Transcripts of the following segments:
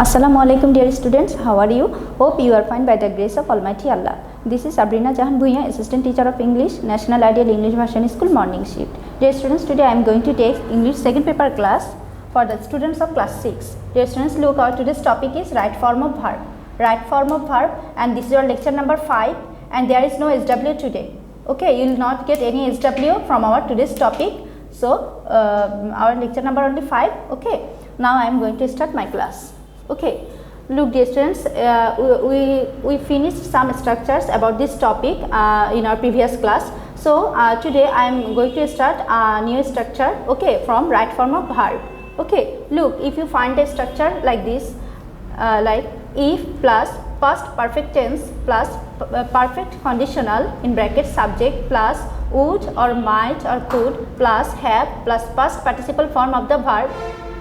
Assalamu alaikum dear students, how are you? Hope you are fine by the grace of Almighty Allah. This is Sabrina Jahan Bhuiyan, Assistant Teacher of English, National Ideal English Version School Morning Shift. Dear students, today I am going to take English second paper class for the students of class 6. Dear students, look out, today's topic is right form of verb. Right form of verb, and this is your lecture number 5, and there is no SW today. Okay, you will not get any SW from our today's topic. So our lecture number only 5. Okay, now I am going to start my class. Okay, look dear students, we finished some structures about this topic in our previous class. So today I am going to start a new structure, okay, from right form of verb. Okay, look, if you find a structure like this, like if plus past perfect tense plus perfect conditional in bracket subject plus would or might or could plus have plus past participle form of the verb.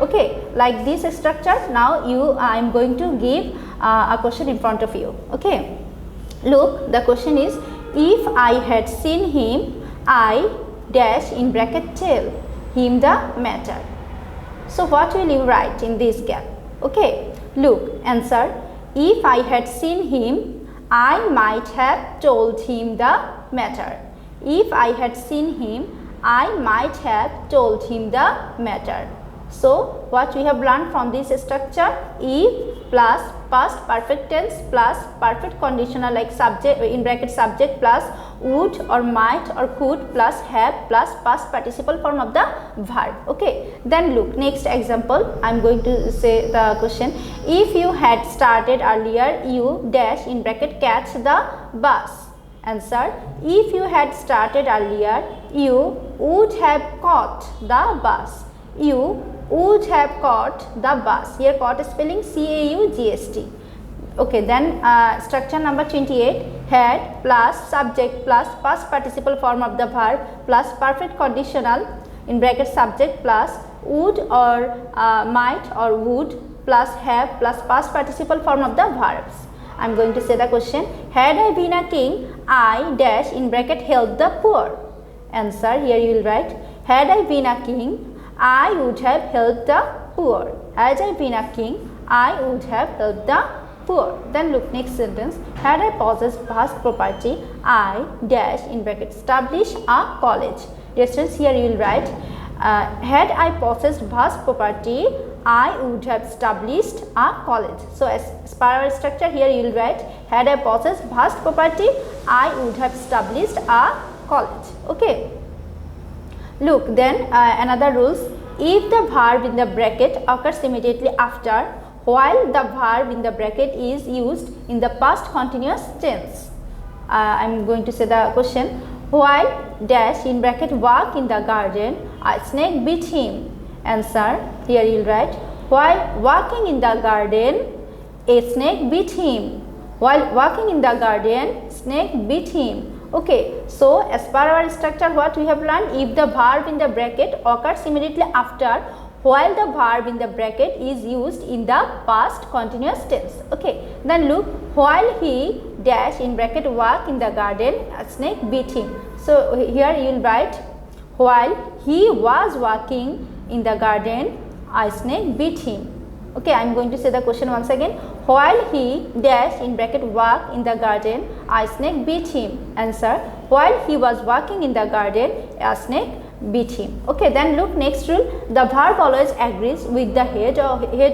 Okay, like this structure. Now I am going to give a question in front of you. Okay, look, the question is, if I had seen him, I dash in bracket tell him the matter. So what will you write in this gap? Okay, look, answer, if I had seen him, I might have told him the matter. If I had seen him, I might have told him the matter. So what we have learned from this structure, if plus past perfect tense plus perfect conditional like subject in bracket subject plus would or might or could plus have plus past participle form of the verb. Okay, then look, next example, I am going to say the question, if you had started earlier, you dash in bracket catch the bus. Answer, if you had started earlier, you would have caught the bus. You would have caught the bus. Here caught spelling C-A-U-G-S-T. Okay, then structure number 28, had plus subject plus past participle form of the verb plus perfect conditional in bracket subject plus would or might or would plus have plus past participle form of the verbs. I am going to say the question, had I been a king, I dash in bracket help the poor. Answer, here you will write, had I been a king, I would have helped the poor. Had I been a king, I would have helped the poor. Then look, next sentence, had I possessed vast property, I dash in bracket establish a college. Dear students, here you will write, had I possessed vast property, I would have established a college. So as per our structure, here you will write, had I possessed vast property, I would have established a college. Okay. Look, then another rules, if the verb in the bracket occurs immediately after, while the verb in the bracket is used in the past continuous tense. I am going to say the question, while dash in bracket walk in the garden, a snake bit him. Answer, here you will write, while walking in the garden, a snake bit him. While walking in the garden, snake bit him. Okay, so as per our structure, what we have learned, if the verb in the bracket occurs immediately after, while the verb in the bracket is used in the past continuous tense. Okay, then look, while he dash in bracket walk in the garden, a snake bit him. So here you will write, while he was walking in the garden, a snake bit him. Okay, I am going to say the question once again, while he dash in bracket walk in the garden, a snake bit him. Answer, while he was walking in the garden, a snake bit him. Okay, then look, next rule, the verb always agrees with the head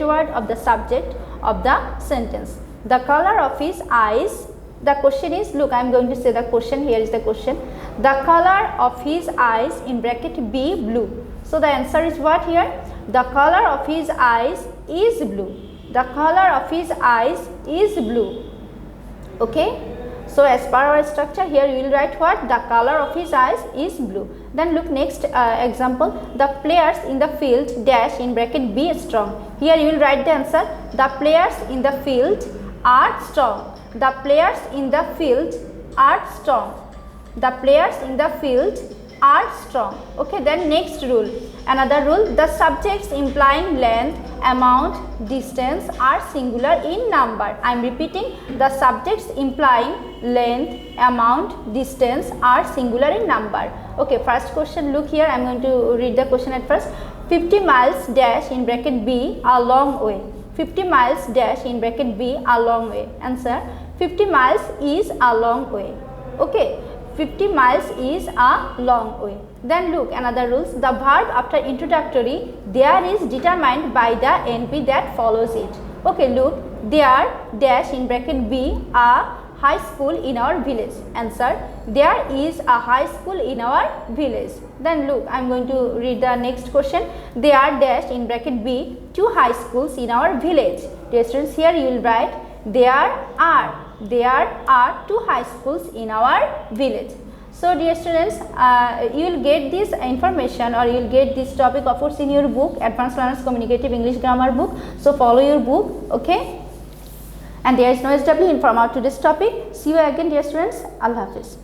word of the subject of the sentence. The color of his eyes, the question is, look, I am going to say the question, here is the question, the color of his eyes in bracket be blue. So the answer is what here? The color of his eyes is blue. The color of his eyes is blue. Okay. So as per our structure, here you will write what? The color of his eyes is blue. Then look, next example, the players in the field dash in bracket be strong. Here you will write the answer, the players in the field are strong. The players in the field are strong. The players in the field are strong. Okay, then next rule, another rule, the subjects implying length, amount, distance are singular in number. I am repeating, the subjects implying length, amount, distance are singular in number. Okay, first question, look here, I am going to read the question at first. 50 miles dash in bracket B a long way. 50 miles dash in bracket B a long way. Answer, 50 miles is a long way. Okay, 50 miles is a long way. Then look, another rules. The verb after introductory there is determined by the NP that follows it. Okay, look, there dash in bracket B a high school in our village. Answer, there is a high school in our village. Then look, I am going to read the next question. There dash in bracket B 2 high schools in our village. Dear students, here you will write there are 2 high schools in our village. So dear students, you will get this information or you will get this topic of course in your book, Advanced Learners Communicative English Grammar book. So follow your book, okay? And there is no SW in from out to this topic. See you again dear students. Allah Hafiz.